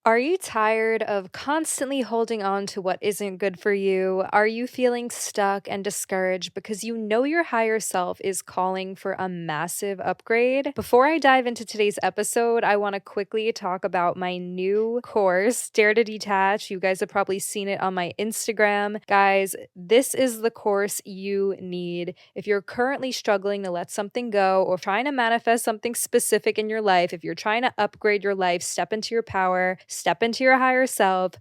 Are you tired of constantly holding on to what isn't good for you? Are you feeling stuck and discouraged because you know your higher self is calling for a massive upgrade? Before I dive into today's episode, I want to quickly talk about my new course, Dare to Detach. You guys have probably seen it on my Instagram. Guys, this is the course you need. If you're currently struggling to let something go or trying to manifest something specific in your life, if you're trying to upgrade your life, step into your power, step into your higher self,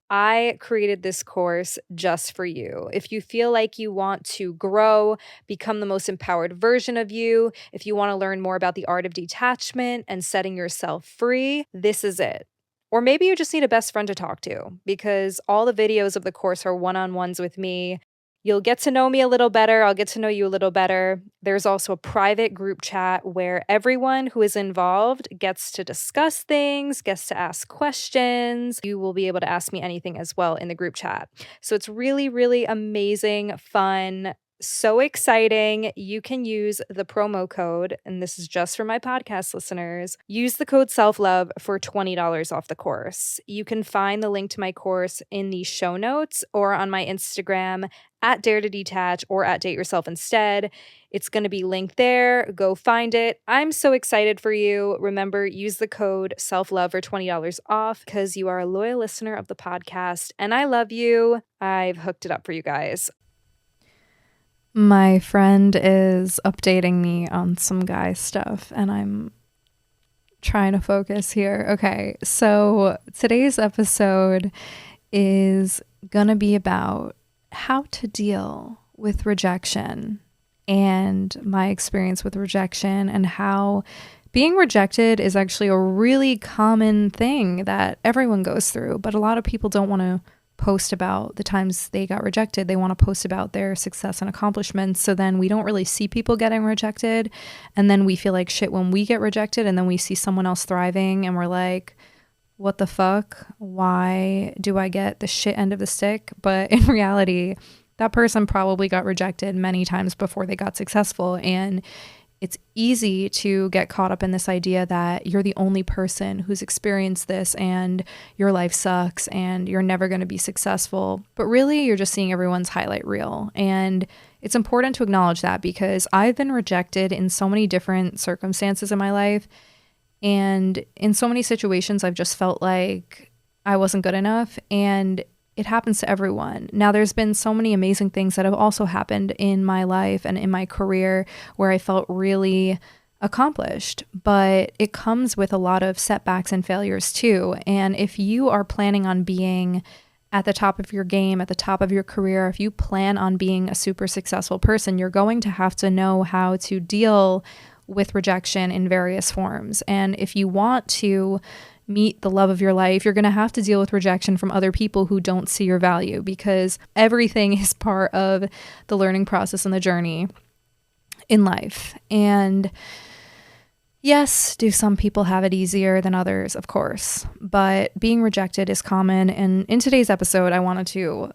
I created this course just for you. If you feel like you want to grow, become the most empowered version of you, if you want to learn more about the art of detachment and setting yourself free, this is it. Or maybe you just need a best friend to talk to because all the videos of the course are one-on-ones with me. You'll get to know me a little better. I'll get to know you a little better. There's also a private group chat where everyone who is involved gets to discuss things, gets to ask questions. You will be able to ask me anything as well in the group chat. So it's really, really amazing, fun, so exciting. You can use the promo code, and this is just for my podcast listeners. Use the code SELFLOVE for $20 off the course. You can find the link to my course in the show notes or on my Instagram at Dare to Detach or at Date Yourself Instead. It's going to be linked there. Go find it. I'm so excited for you. Remember, use the code SELFLOVE for $20 off because you are a loyal listener of the podcast and I love you. I've hooked it up for you guys. My friend is updating me on some guy stuff and I'm trying to focus here. Okay, so today's episode is gonna be about how to deal with rejection and my experience with rejection and how being rejected is actually a really common thing that everyone goes through, but a lot of people don't want to post about the times they got rejected. They want to post about their success and accomplishments. So then we don't really see people getting rejected. And then we feel like shit when we get rejected and then we see someone else thriving and we're like, what the fuck? Why do I get the shit end of the stick? But in reality, that person probably got rejected many times before they got successful. And it's easy to get caught up in this idea that you're the only person who's experienced this and your life sucks and you're never going to be successful. But really, you're just seeing everyone's highlight reel. And it's important to acknowledge that because I've been rejected in so many different circumstances in my life. And in so many situations, I've just felt like I wasn't good enough. And it happens to everyone. Now, there's been so many amazing things that have also happened in my life and in my career where I felt really accomplished, but it comes with a lot of setbacks and failures too. And if you are planning on being at the top of your game, at the top of your career, if you plan on being a super successful person, you're going to have to know how to deal with rejection in various forms. And if you want to meet the love of your life, you're going to have to deal with rejection from other people who don't see your value because everything is part of the learning process and the journey in life. And yes, do some people have it easier than others? Of course, but being rejected is common. And in today's episode, I wanted to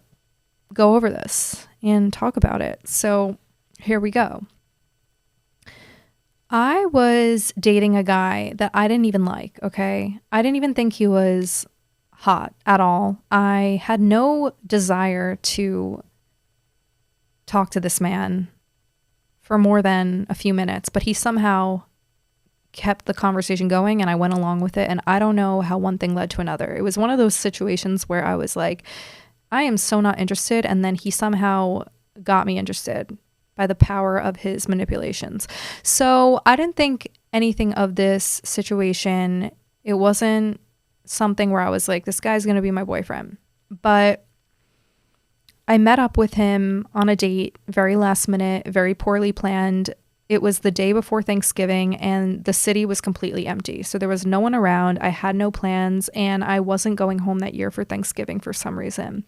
go over this and talk about it. So here we go. I was dating a guy that I didn't even like, okay? I didn't even think he was hot at all. I had no desire to talk to this man for more than a few minutes, but he somehow kept the conversation going and I went along with it. And I don't know how one thing led to another. It was one of those situations where I was like, I am so not interested. And then he somehow got me interested by the power of his manipulations. So I didn't think anything of this situation. It wasn't something where I was like, this guy's going to be my boyfriend. But I met up with him on a date, very last minute, very poorly planned. It was the day before Thanksgiving and the city was completely empty. So there was no one around. I had no plans and I wasn't going home that year for Thanksgiving for some reason.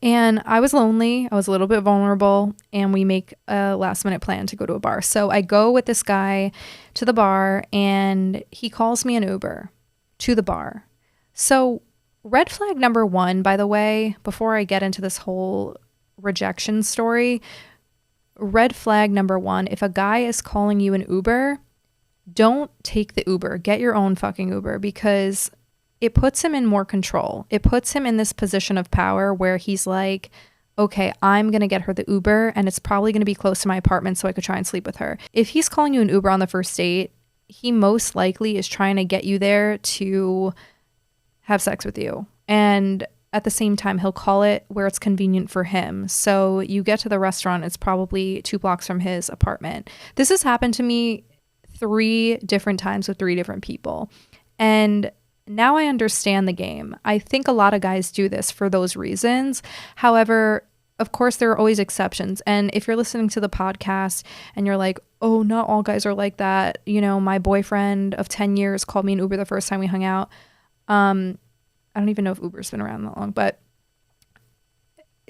And I was lonely, I was a little bit vulnerable, and we make a last minute plan to go to a bar. So I go with this guy to the bar and he calls me an Uber to the bar. So red flag number one, by the way, before I get into this whole rejection story, red flag number one, if a guy is calling you an Uber, don't take the Uber. Get your own fucking Uber because it puts him in more control. It puts him in this position of power where he's like, okay, I'm going to get her the Uber and it's probably going to be close to my apartment so I could try and sleep with her. If he's calling you an Uber on the first date, he most likely is trying to get you there to have sex with you. And at the same time, he'll call it where it's convenient for him. So you get to the restaurant, it's probably 2 blocks from his apartment. This has happened to me 3 different times with 3 different people. And now I understand the game. I think a lot of guys do this for those reasons. However, of course, there are always exceptions. And if you're listening to the podcast and you're like, oh, not all guys are like that. You know, my boyfriend of 10 years called me an Uber the first time we hung out. I don't even know if Uber's been around that long, but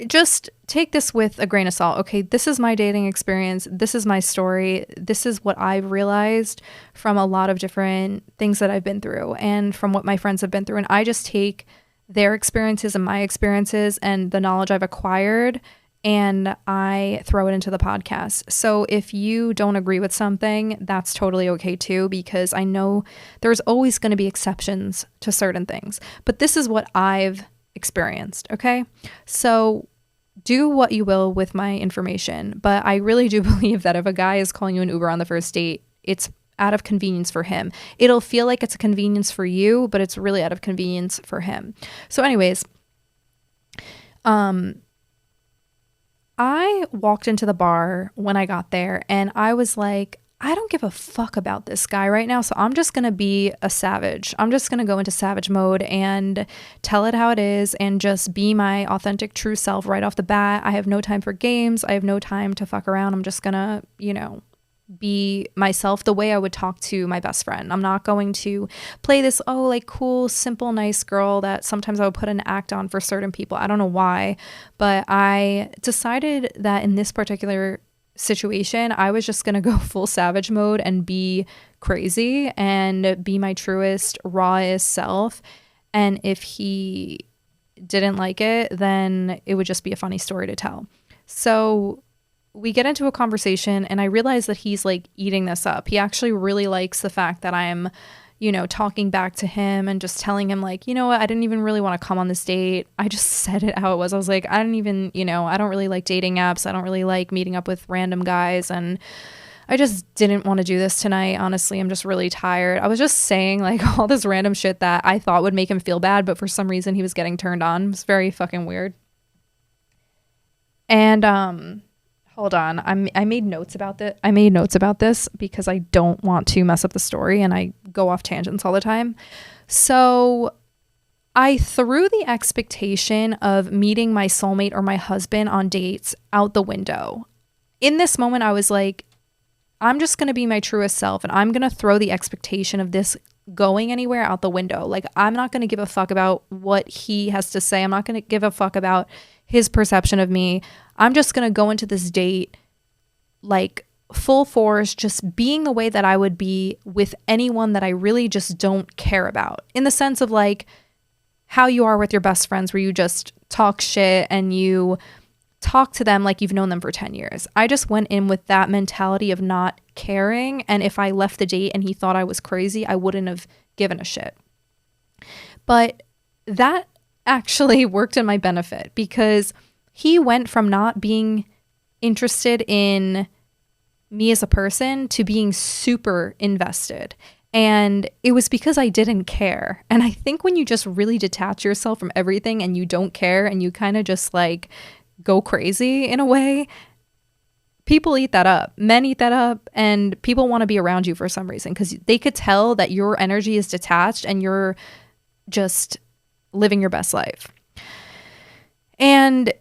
just take this with a grain of salt. Okay, this is my dating experience. This is my story. This is what I've realized from a lot of different things that I've been through and from what my friends have been through. And I just take their experiences and my experiences and the knowledge I've acquired and I throw it into the podcast. So if you don't agree with something, that's totally okay too, because I know there's always going to be exceptions to certain things. But this is what I've experienced, okay? So do what you will with my information, but I really do believe that if a guy is calling you an Uber on the first date, it's out of convenience for him. It'll feel like it's a convenience for you, but it's really out of convenience for him. So anyways, I walked into the bar when I got there and I was like, I don't give a fuck about this guy right now, so I'm just going to be a savage. I'm just going to go into savage mode and tell it how it is and just be my authentic true self right off the bat. I have no time for games. I have no time to fuck around. I'm just going to, you know, be myself the way I would talk to my best friend. I'm not going to play this, oh, like cool, simple, nice girl that sometimes I would put an act on for certain people. I don't know why, but I decided that in this particular situation, I was just going to go full savage mode and be crazy and be my truest, rawest self. And if he didn't like it, then it would just be a funny story to tell. So we get into a conversation and I realize that he's like eating this up. He actually really likes the fact that I'm, you know, talking back to him and just telling him like, you know what, I didn't even really want to come on this date. I just said it how it was. I was like, I don't even, you know, I don't really like dating apps. I don't really like meeting up with random guys. And I just didn't want to do this tonight. Honestly, I'm just really tired. I was just saying like all this random shit that I thought would make him feel bad, but for some reason he was getting turned on. It was very fucking weird. And, hold on. I made notes about this. I made notes about this because I don't want to mess up the story and I go off tangents all the time. So I threw the expectation of meeting my soulmate or my husband on dates out the window. In this moment, I was like, I'm just going to be my truest self and I'm going to throw the expectation of this going anywhere out the window. Like, I'm not going to give a fuck about what he has to say. I'm not going to give a fuck about his perception of me. I'm just going to go into this date like full force, just being the way that I would be with anyone that I really just don't care about, in the sense of like how you are with your best friends, where you just talk shit and you talk to them like you've known them for 10 years. I just went in with that mentality of not caring. And if I left the date and he thought I was crazy, I wouldn't have given a shit. But that actually worked in my benefit because he went from not being interested in me as a person to being super invested. And it was because I didn't care. And I think when you just really detach yourself from everything and you don't care and you kind of just like go crazy in a way, people eat that up. Men eat that up and people want to be around you for some reason because they could tell that your energy is detached and you're just living your best life. And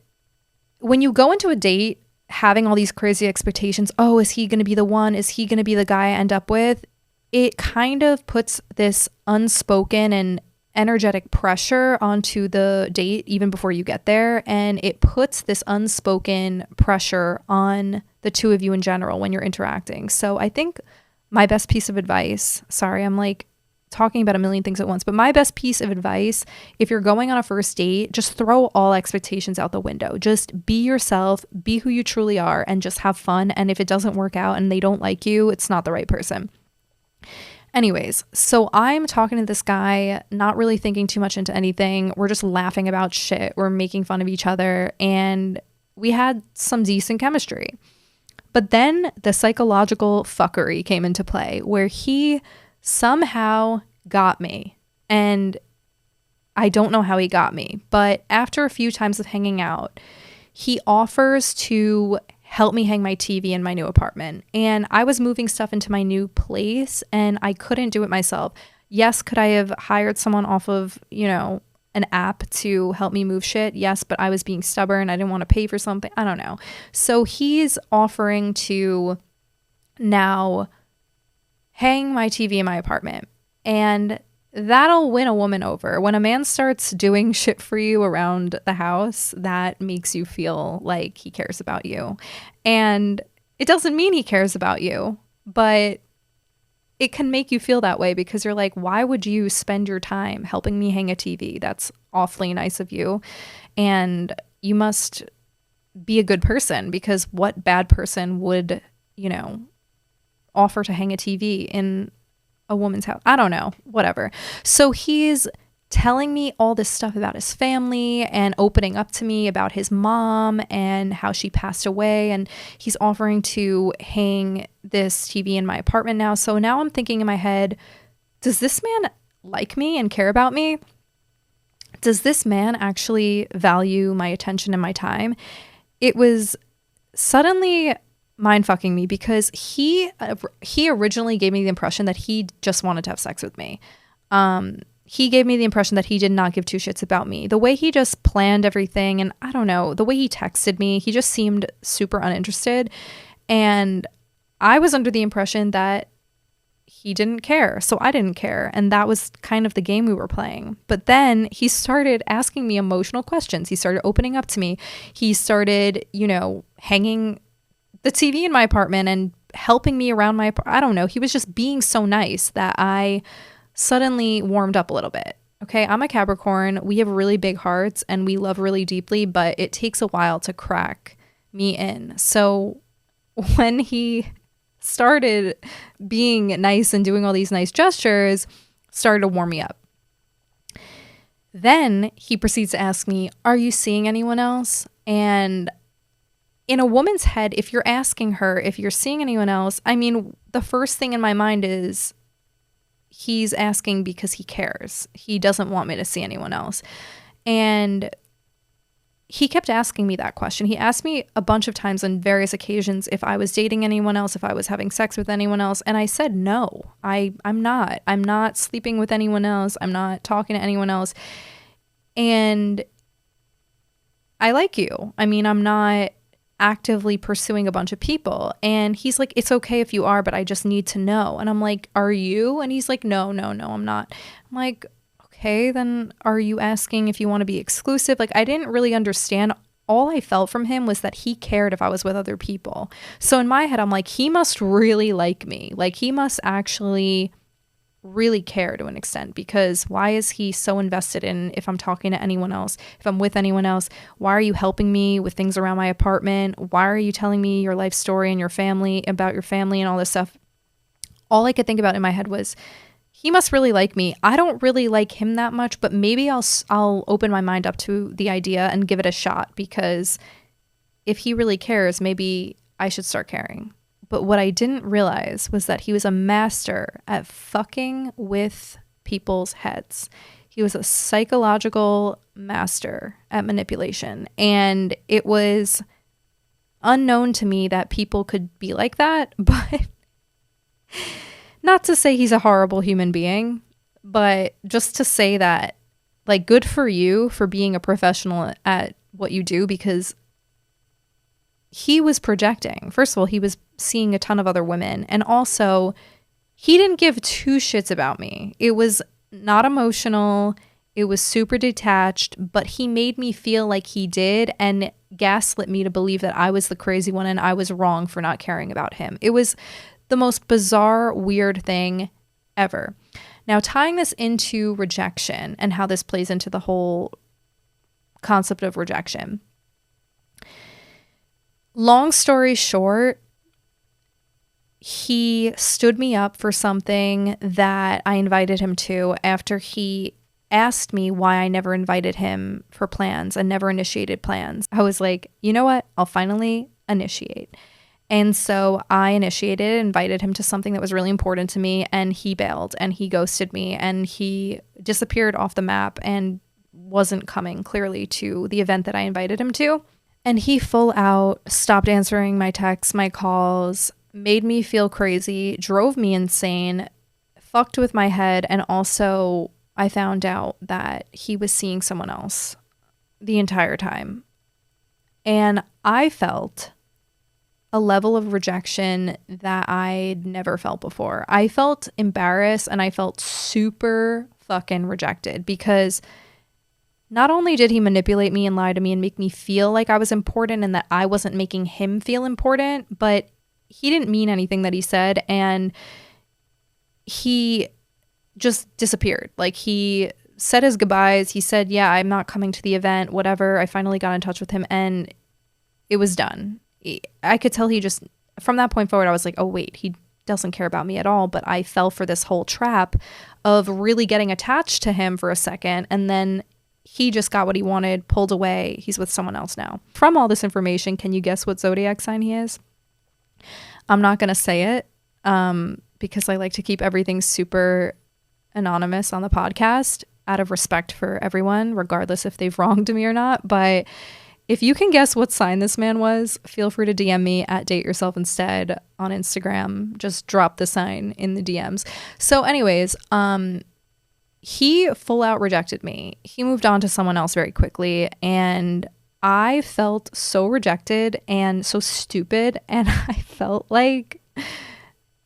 when you go into a date having all these crazy expectations, oh, is he going to be the one? Is he going to be the guy I end up with? It kind of puts this unspoken and energetic pressure onto the date even before you get there. And it puts this unspoken pressure on the two of you in general when you're interacting. So I think my best piece of advice, sorry, I'm like talking about a million things at once, but my best piece of advice, if you're going on a first date, just throw all expectations out the window. Just be yourself, be who you truly are, and just have fun. And if it doesn't work out and they don't like you, it's not the right person. Anyways, so I'm talking to this guy, not really thinking too much into anything. We're just laughing about shit. We're making fun of each other, and we had some decent chemistry. But then the psychological fuckery came into play where he somehow got me. And I don't know how he got me, but after a few times of hanging out, he offers to help me hang my TV in my new apartment. And I was moving stuff into my new place and I couldn't do it myself. Yes, could I have hired someone off of, an app to help me move shit? Yes, but I was being stubborn. I didn't want to pay for something. I don't know. So he's offering to now hang my TV in my apartment. And that'll win a woman over. When a man starts doing shit for you around the house, that makes you feel like he cares about you. And it doesn't mean he cares about you, but it can make you feel that way because you're like, why would you spend your time helping me hang a TV? That's awfully nice of you. And you must be a good person, because what bad person would, offer to hang a TV in a woman's house? I don't know, whatever. So he's telling me all this stuff about his family and opening up to me about his mom and how she passed away. And he's offering to hang this TV in my apartment now. So now I'm thinking in my head, does this man like me and care about me? Does this man actually value my attention and my time? It was suddenly mind-fucking me because he originally gave me the impression that he just wanted to have sex with me. He gave me the impression that he did not give two shits about me. The way he just planned everything, and I don't know, the way he texted me, he just seemed super uninterested. And I was under the impression that he didn't care, so I didn't care. And that was kind of the game we were playing. But then he started asking me emotional questions. He started opening up to me. He started, hanging the TV in my apartment and helping me around I don't know. He was just being so nice that I suddenly warmed up a little bit. Okay, I'm a Capricorn. We have really big hearts and we love really deeply, but it takes a while to crack me in. So when he started being nice and doing all these nice gestures, started to warm me up. Then he proceeds to ask me, are you seeing anyone else? And in a woman's head, if you're asking her if you're seeing anyone else, I mean, the first thing in my mind is he's asking because he cares. He doesn't want me to see anyone else. And he kept asking me that question. He asked me a bunch of times on various occasions if I was dating anyone else, if I was having sex with anyone else. And I said, no, I'm not. I'm not sleeping with anyone else. I'm not talking to anyone else. And I like you. I mean, I'm not actively pursuing a bunch of people. And he's like, it's okay if you are, but I just need to know. And I'm like, are you? And he's like, no, I'm not. I'm like, okay, then are you asking if you want to be exclusive? Like, I didn't really understand. All I felt from him was that he cared if I was with other people. So in my head, I'm like, he must really like me. Like, he must actually really care to an extent, because why is he so invested in if I'm talking to anyone else, if I'm with anyone else? Why are you helping me with things around my apartment? Why are you telling me your life story and your family, about your family and all this stuff? All I could think about in my head was, he must really like me. I don't really like him that much, but maybe I'll open my mind up to the idea and give it a shot, because if he really cares, maybe I should start caring. But what I didn't realize was that he was a master at fucking with people's heads. He was a psychological master at manipulation. And it was unknown to me that people could be like that. But not to say he's a horrible human being, but just to say that, like, good for you for being a professional at what you do, because he was projecting. First of all, he was seeing a ton of other women. And also, he didn't give two shits about me. It was not emotional. It was super detached, but he made me feel like he did and gaslit me to believe that I was the crazy one and I was wrong for not caring about him. It was the most bizarre, weird thing ever. Now, tying this into rejection and how this plays into the whole concept of rejection. Long story short, he stood me up for something that I invited him to after he asked me why I never invited him for plans and never initiated plans. I was like, you know what? I'll finally initiate. And so I initiated, invited him to something that was really important to me, and he bailed and he ghosted me and he disappeared off the map and wasn't coming clearly to the event that I invited him to. And he full out stopped answering my texts, my calls, made me feel crazy, drove me insane, fucked with my head, and also I found out that he was seeing someone else the entire time. And I felt a level of rejection that I'd never felt before. I felt embarrassed and I felt super fucking rejected because not only did he manipulate me and lie to me and make me feel like I was important and that I wasn't making him feel important, but he didn't mean anything that he said, and he just disappeared. Like, he said his goodbyes. He said, yeah, I'm not coming to the event, whatever. I finally got in touch with him and it was done. I could tell he just, from that point forward, I was like, oh, wait, he doesn't care about me at all. But I fell for this whole trap of really getting attached to him for a second. And then he just got what he wanted, pulled away. He's with someone else now. From all this information, can you guess what zodiac sign he is? I'm not going to say it because I like to keep everything super anonymous on the podcast out of respect for everyone, regardless if they've wronged me or not. But if you can guess what sign this man was, feel free to DM me at Date Yourself Instead on Instagram. Just drop the sign in the DMs. So anyways, he full out rejected me. He moved on to someone else very quickly, and I felt so rejected and so stupid, and I felt like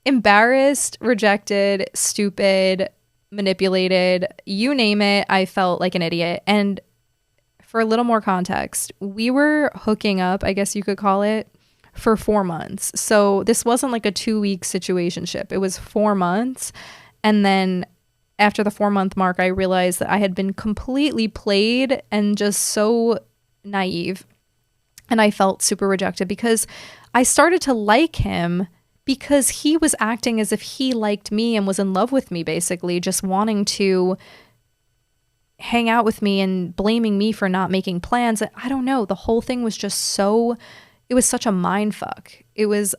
embarrassed, rejected, stupid, manipulated, you name it. I felt like an idiot. And for a little more context, we were hooking up, I guess you could call it, for 4 months. So this wasn't like a 2-week situationship. It was 4 months. And then after the 4-month mark, I realized that I had been completely played and just so naive. And I felt super rejected because I started to like him because he was acting as if he liked me and was in love with me, basically, just wanting to hang out with me and blaming me for not making plans. I don't know. The whole thing was just so, it was such a mind fuck. It was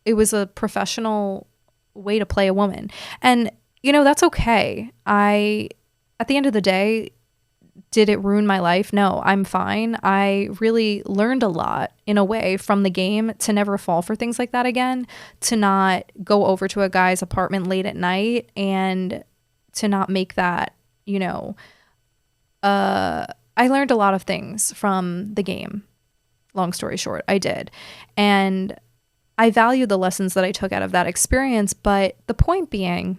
a professional way to play a woman. And, you know, that's okay. At the end of the day, did it ruin my life? No, I'm fine. I really learned a lot in a way from the game to never fall for things like that again, to not go over to a guy's apartment late at night, and to not make that, you know, I learned a lot of things from the game. Long story short, I did. And I value the lessons that I took out of that experience. But the point being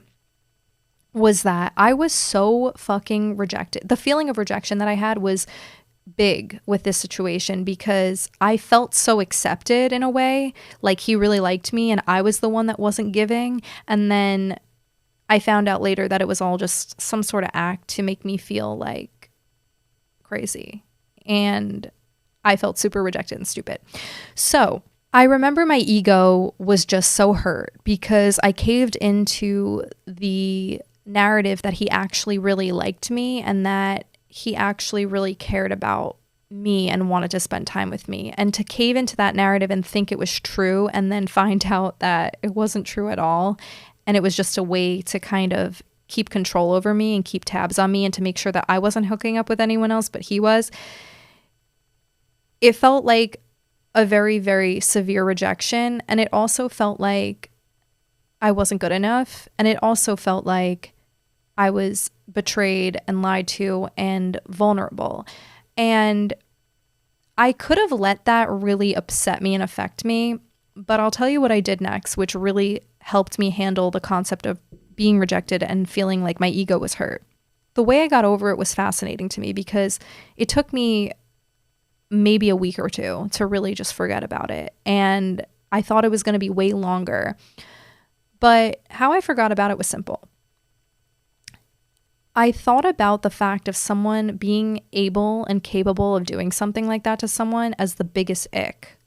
was that I was so fucking rejected. The feeling of rejection that I had was big with this situation because I felt so accepted in a way, like he really liked me and I was the one that wasn't giving. And then I found out later that it was all just some sort of act to make me feel like crazy. And I felt super rejected and stupid. So I remember my ego was just so hurt because I caved into the narrative that he actually really liked me and that he actually really cared about me and wanted to spend time with me. And to cave into that narrative and think it was true and then find out that it wasn't true at all, and it was just a way to kind of keep control over me and keep tabs on me and to make sure that I wasn't hooking up with anyone else, but he was. It felt like a very, very severe rejection. And it also felt like I wasn't good enough. And it also felt like I was betrayed and lied to and vulnerable. And I could have let that really upset me and affect me. But I'll tell you what I did next, which really helped me handle the concept of being rejected and feeling like my ego was hurt. The way I got over it was fascinating to me because it took me maybe a week or two to really just forget about it. And I thought it was going to be way longer. But how I forgot about it was simple. I thought about the fact of someone being able and capable of doing something like that to someone as the biggest ick.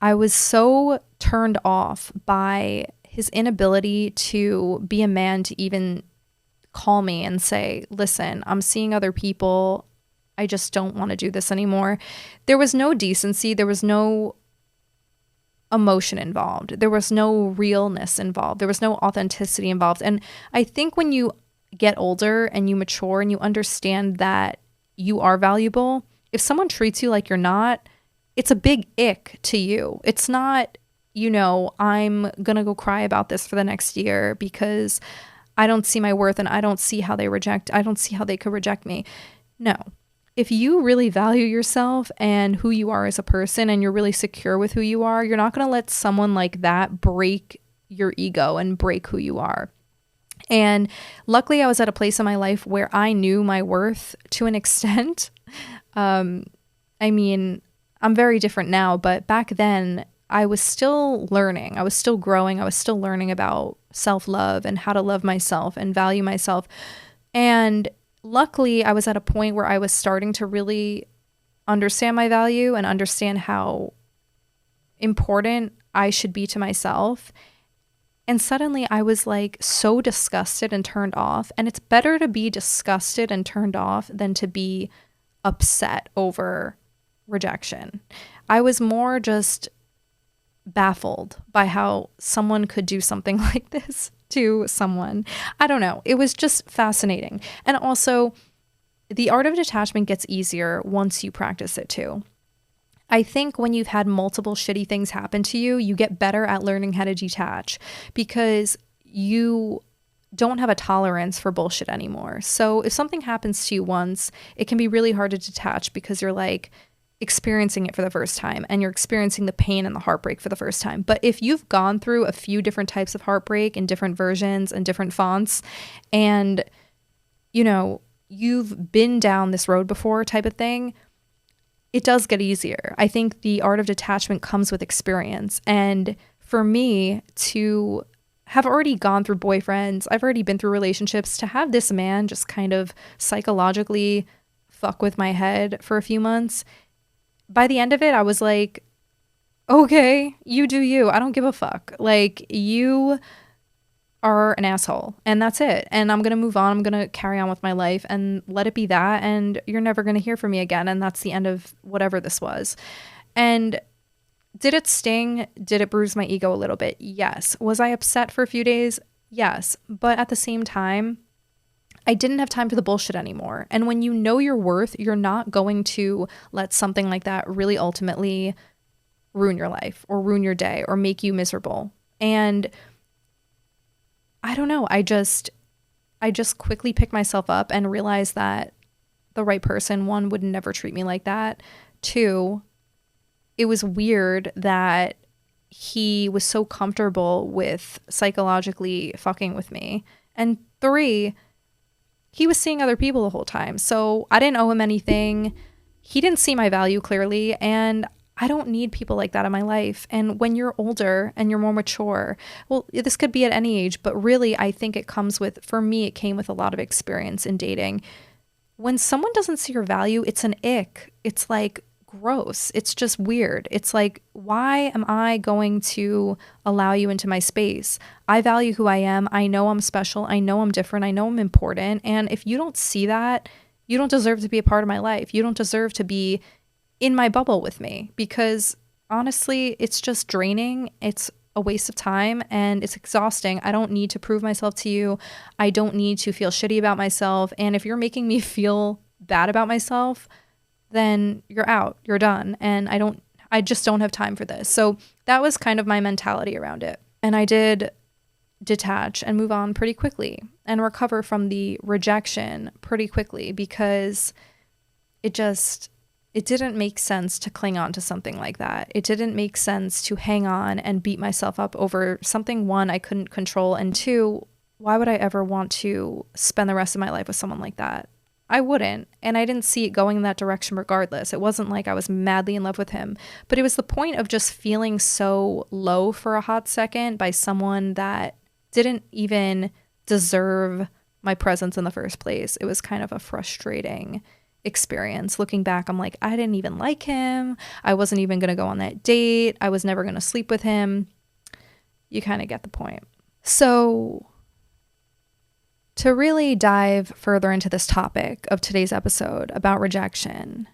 I was so turned off by his inability to be a man to even call me and say, listen, I'm seeing other people. I just don't want to do this anymore. There was no decency. There was no emotion involved. There was no realness involved. There was no authenticity involved. And I think when you get older and you mature and you understand that you are valuable, if someone treats you like you're not, it's a big ick to you. It's not, I'm going to go cry about this for the next year because I don't see my worth and I don't see how I don't see how they could reject me. No. If you really value yourself and who you are as a person and you're really secure with who you are, you're not going to let someone like that break your ego and break who you are. And luckily I was at a place in my life where I knew my worth to an extent. I'm very different now, but back then I was still learning. I was still growing. I was still learning about self-love and how to love myself and value myself. And luckily, I was at a point where I was starting to really understand my value and understand how important I should be to myself. And suddenly I was like so disgusted and turned off. And it's better to be disgusted and turned off than to be upset over rejection. I was more just baffled by how someone could do something like this to someone. I don't know. It was just fascinating. And also, the art of detachment gets easier once you practice it too. I think when you've had multiple shitty things happen to you, you get better at learning how to detach because you don't have a tolerance for bullshit anymore. So if something happens to you once, it can be really hard to detach because you're like experiencing it for the first time and you're experiencing the pain and the heartbreak for the first time. But if you've gone through a few different types of heartbreak in different versions and different fonts, and you've been down this road before type of thing, it does get easier. I think the art of detachment comes with experience. And for me to have already gone through boyfriends, I've already been through relationships, to have this man just kind of psychologically fuck with my head for a few months, by the end of it, I was like, okay, you do you. I don't give a fuck. Like, you are an asshole and that's it. And I'm going to move on. I'm going to carry on with my life and let it be that. And you're never going to hear from me again. And that's the end of whatever this was. And did it sting? Did it bruise my ego a little bit? Yes. Was I upset for a few days? Yes. But at the same time, I didn't have time for the bullshit anymore. And when you know your worth, you're not going to let something like that really ultimately ruin your life or ruin your day or make you miserable. And I don't know. I just quickly picked myself up and realized that the right person, one, would never treat me like that. Two, it was weird that he was so comfortable with psychologically fucking with me. And three, he was seeing other people the whole time. So I didn't owe him anything. He didn't see my value clearly. And I don't need people like that in my life. And when you're older and you're more mature, well, this could be at any age, but really I think it comes with, for me, it came with a lot of experience in dating. When someone doesn't see your value, it's an ick. It's like gross. It's just weird. It's like, why am I going to allow you into my space? I value who I am. I know I'm special. I know I'm different. I know I'm important. And if you don't see that, you don't deserve to be a part of my life. You don't deserve to be in my bubble with me, because honestly, it's just draining. It's a waste of time and it's exhausting. I don't need to prove myself to you. I don't need to feel shitty about myself. And if you're making me feel bad about myself, then you're out, you're done. And I just don't have time for this. So that was kind of my mentality around it. And I did detach and move on pretty quickly and recover from the rejection pretty quickly, because it didn't make sense to cling on to something like that. It didn't make sense to hang on and beat myself up over something, one, I couldn't control, and two, why would I ever want to spend the rest of my life with someone like that? I wouldn't. And I didn't see it going in that direction regardless. It wasn't like I was madly in love with him, but it was the point of just feeling so low for a hot second by someone that didn't even deserve my presence in the first place. It was kind of a frustrating experience. Looking back, I'm like, I didn't even like him. I wasn't even going to go on that date. I was never going to sleep with him. You kind of get the point. So to really dive further into this topic of today's episode about rejection,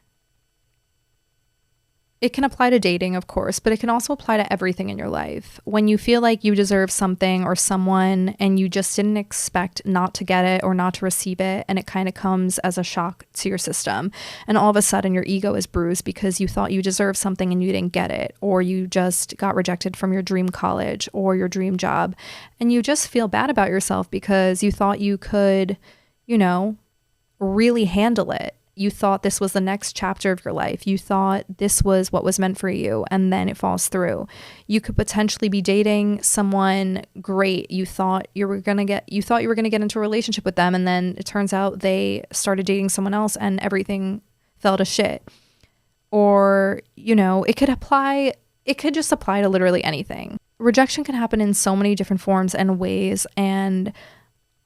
it can apply to dating, of course, but it can also apply to everything in your life. When you feel like you deserve something or someone and you just didn't expect not to get it or not to receive it, and it kind of comes as a shock to your system, and all of a sudden your ego is bruised because you thought you deserved something and you didn't get it, or you just got rejected from your dream college or your dream job, and you just feel bad about yourself because you thought you could, really handle it. You thought this was the next chapter of your life. You thought this was what was meant for you, and then it falls through. You could potentially be dating someone great. You thought you were going to get into a relationship with them, and then it turns out they started dating someone else and everything fell to shit. Or, it could just apply to literally anything. Rejection can happen in so many different forms and ways, and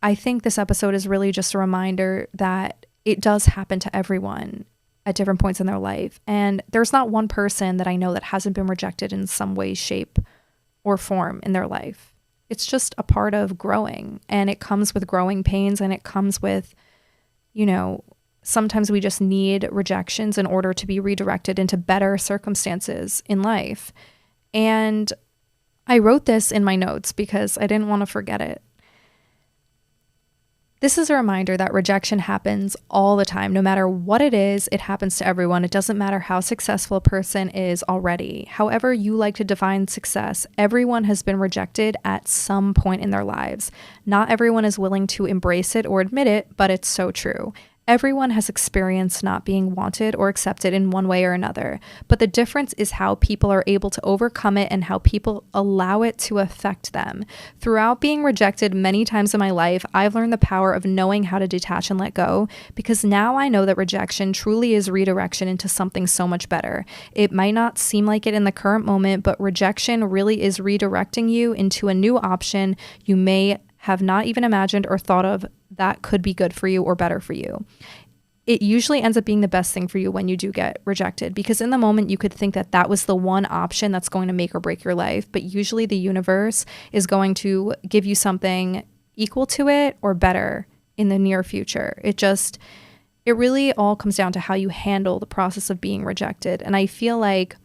I think this episode is really just a reminder that it does happen to everyone at different points in their life. And there's not one person that I know that hasn't been rejected in some way, shape, or form in their life. It's just a part of growing, and it comes with growing pains, and it comes with, sometimes we just need rejections in order to be redirected into better circumstances in life. And I wrote this in my notes because I didn't want to forget it. This is a reminder that rejection happens all the time. No matter what it is, it happens to everyone. It doesn't matter how successful a person is already. However you like to define success, everyone has been rejected at some point in their lives. Not everyone is willing to embrace it or admit it, but it's so true. Everyone has experienced not being wanted or accepted in one way or another, but the difference is how people are able to overcome it and how people allow it to affect them. Throughout being rejected many times in my life, I've learned the power of knowing how to detach and let go, because now I know that rejection truly is redirection into something so much better. It might not seem like it in the current moment, but rejection really is redirecting you into a new option you may have not even imagined or thought of that could be good for you or better for you. It usually ends up being the best thing for you when you do get rejected, because in the moment you could think that that was the one option that's going to make or break your life, but usually the universe is going to give you something equal to it or better in the near future. It really all comes down to how you handle the process of being rejected. And I feel like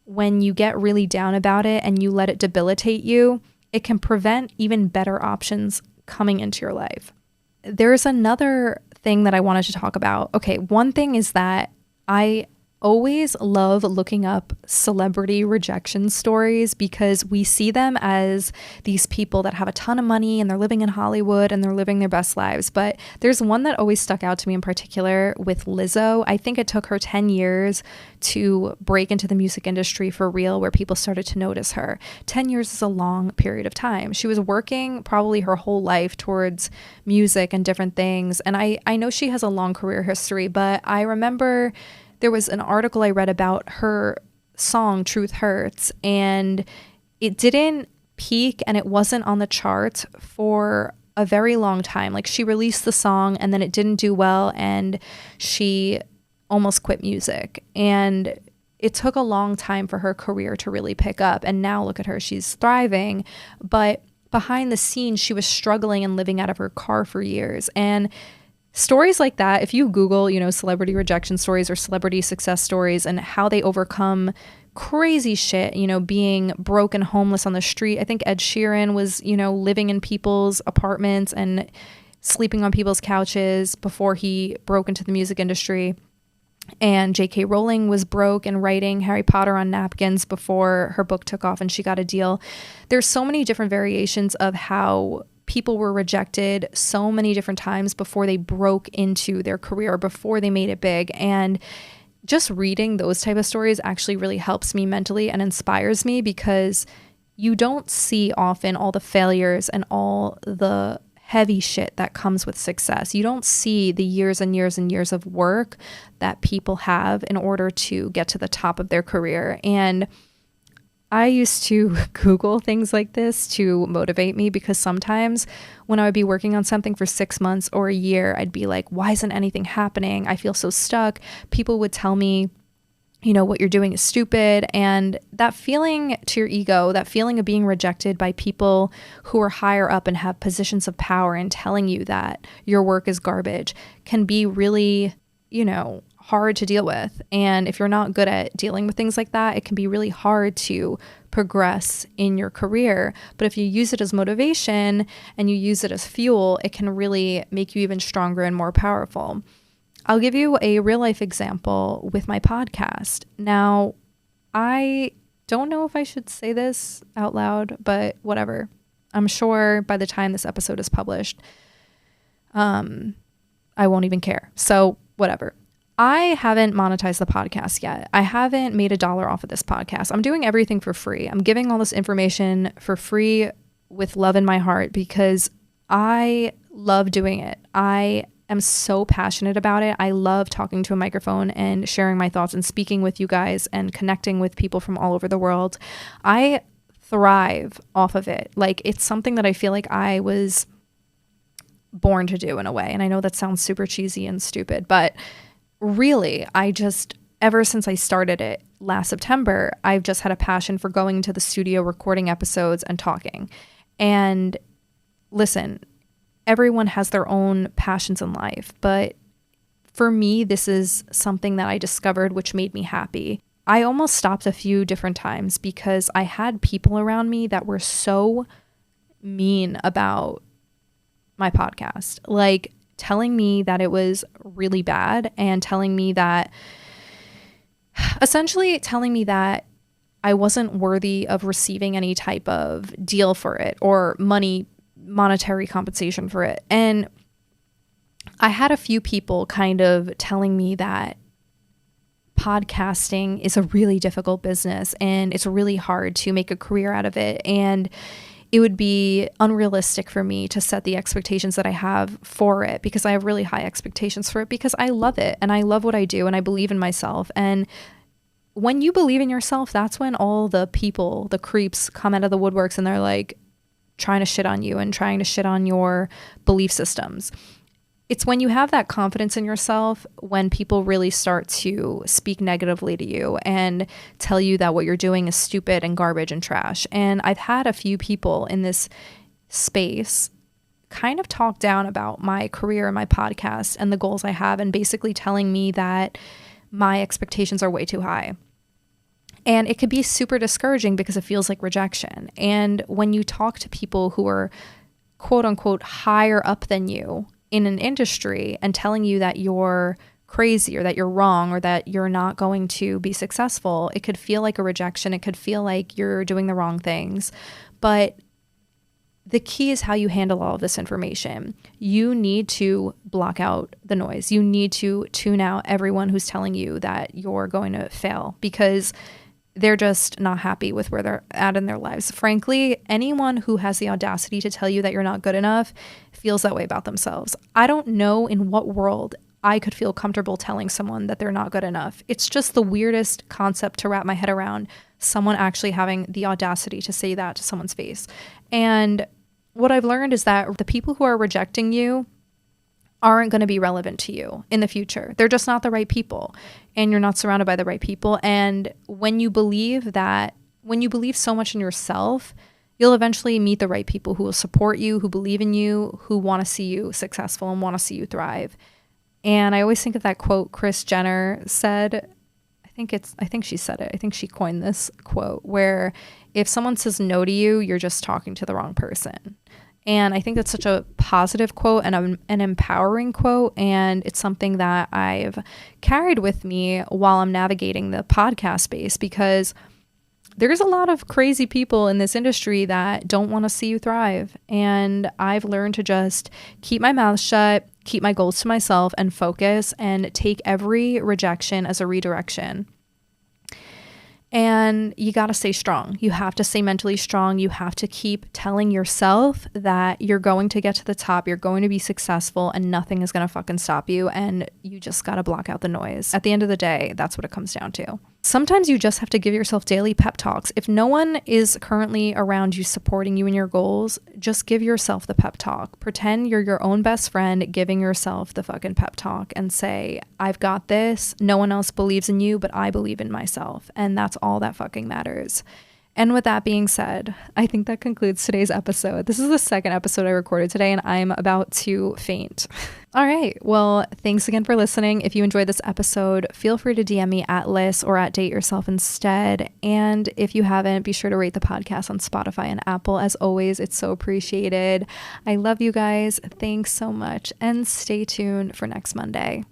when you get really down about it and you let it debilitate you, it can prevent even better options coming into your life. There's another thing that I wanted to talk about. Okay, one thing is that I always love looking up celebrity rejection stories, because we see them as these people that have a ton of money and they're living in Hollywood and they're living their best lives. But there's one that always stuck out to me in particular with Lizzo. I think it took her 10 years to break into the music industry for real, where people started to notice her. 10 years is a long period of time. She was working probably her whole life towards music and different things. And I know she has a long career history, but I remember there was an article I read about her song, Truth Hurts, and it didn't peak and it wasn't on the charts for a very long time. Like, she released the song and then it didn't do well and she almost quit music. And it took a long time for her career to really pick up. And now look at her, she's thriving. But behind the scenes, she was struggling and living out of her car for years. And stories like that, if you Google, celebrity rejection stories or celebrity success stories and how they overcome crazy shit, being broke and homeless on the street. I think Ed Sheeran was, living in people's apartments and sleeping on people's couches before he broke into the music industry. And J.K. Rowling was broke and writing Harry Potter on napkins before her book took off and she got a deal. There's so many different variations of how people were rejected so many different times before they broke into their career, before they made it big. And just reading those type of stories actually really helps me mentally and inspires me, because you don't see often all the failures and all the heavy shit that comes with success. You don't see the years and years and years of work that people have in order to get to the top of their career. And I used to Google things like this to motivate me, because sometimes when I would be working on something for 6 months or a year, I'd be like, why isn't anything happening? I feel so stuck. People would tell me, what you're doing is stupid. And that feeling to your ego, that feeling of being rejected by people who are higher up and have positions of power and telling you that your work is garbage, can be really, hard to deal with. And if you're not good at dealing with things like that, it can be really hard to progress in your career. But if you use it as motivation and you use it as fuel, it can really make you even stronger and more powerful. I'll give you a real life example with my podcast. Now, I don't know if I should say this out loud, but whatever. I'm sure by the time this episode is published, I won't even care. So whatever. I haven't monetized the podcast yet. I haven't made $1 off of this podcast. I'm doing everything for free. I'm giving all this information for free with love in my heart because I love doing it. I am so passionate about it. I love talking to a microphone and sharing my thoughts and speaking with you guys and connecting with people from all over the world. I thrive off of it. Like, it's something that I feel like I was born to do in a way. And I know that sounds super cheesy and stupid, but really, ever since I started it last September, I've just had a passion for going to the studio, recording episodes and talking. And listen, everyone has their own passions in life, but for me, this is something that I discovered which made me happy. I almost stopped a few different times because I had people around me that were so mean about my podcast, like telling me that it was really bad and essentially telling me that I wasn't worthy of receiving any type of deal for it or monetary compensation for it. And I had a few people kind of telling me that podcasting is a really difficult business and it's really hard to make a career out of it. And it would be unrealistic for me to set the expectations that I have for it, because I have really high expectations for it because I love it and I love what I do and I believe in myself. And when you believe in yourself, that's when all the people, the creeps, come out of the woodworks and they're like trying to shit on you and trying to shit on your belief systems. It's when you have that confidence in yourself when people really start to speak negatively to you and tell you that what you're doing is stupid and garbage and trash. And I've had a few people in this space kind of talk down about my career and my podcast and the goals I have, and basically telling me that my expectations are way too high. And it could be super discouraging because it feels like rejection. And when you talk to people who are quote unquote higher up than you in an industry and telling you that you're crazy or that you're wrong or that you're not going to be successful, it could feel like a rejection. It could feel like you're doing the wrong things. But the key is how you handle all of this information. You need to block out the noise. You need to tune out everyone who's telling you that you're going to fail, because they're just not happy with where they're at in their lives. Frankly, anyone who has the audacity to tell you that you're not good enough feels that way about themselves. I don't know in what world I could feel comfortable telling someone that they're not good enough. It's just the weirdest concept to wrap my head around, someone actually having the audacity to say that to someone's face. And what I've learned is that the people who are rejecting you aren't going to be relevant to you in the future. They're just not the right people, and you're not surrounded by the right people. And when you believe so much in yourself, you'll eventually meet the right people who will support you, who believe in you, who want to see you successful and want to see you thrive. And I always think of that quote Kris Jenner said. I think she said it. I think she coined this quote where if someone says no to you, you're just talking to the wrong person. And I think that's such a positive quote and an empowering quote. And it's something that I've carried with me while I'm navigating the podcast space, because there's a lot of crazy people in this industry that don't want to see you thrive. And I've learned to just keep my mouth shut, keep my goals to myself, and focus and take every rejection as a redirection. And you got to stay strong. You have to stay mentally strong. You have to keep telling yourself that you're going to get to the top. You're going to be successful and nothing is going to fucking stop you. And you just got to block out the noise. At the end of the day, that's what it comes down to. Sometimes you just have to give yourself daily pep talks. If no one is currently around you supporting you in your goals, just give yourself the pep talk. Pretend you're your own best friend giving yourself the fucking pep talk and say, I've got this. No one else believes in you, but I believe in myself. And that's all that fucking matters. And with that being said, I think that concludes today's episode. This is the second episode I recorded today and I'm about to faint. All right. Well, thanks again for listening. If you enjoyed this episode, feel free to DM me at Liz or at Date Yourself Instead. And if you haven't, be sure to rate the podcast on Spotify and Apple. As always, it's so appreciated. I love you guys. Thanks so much. And stay tuned for next Monday.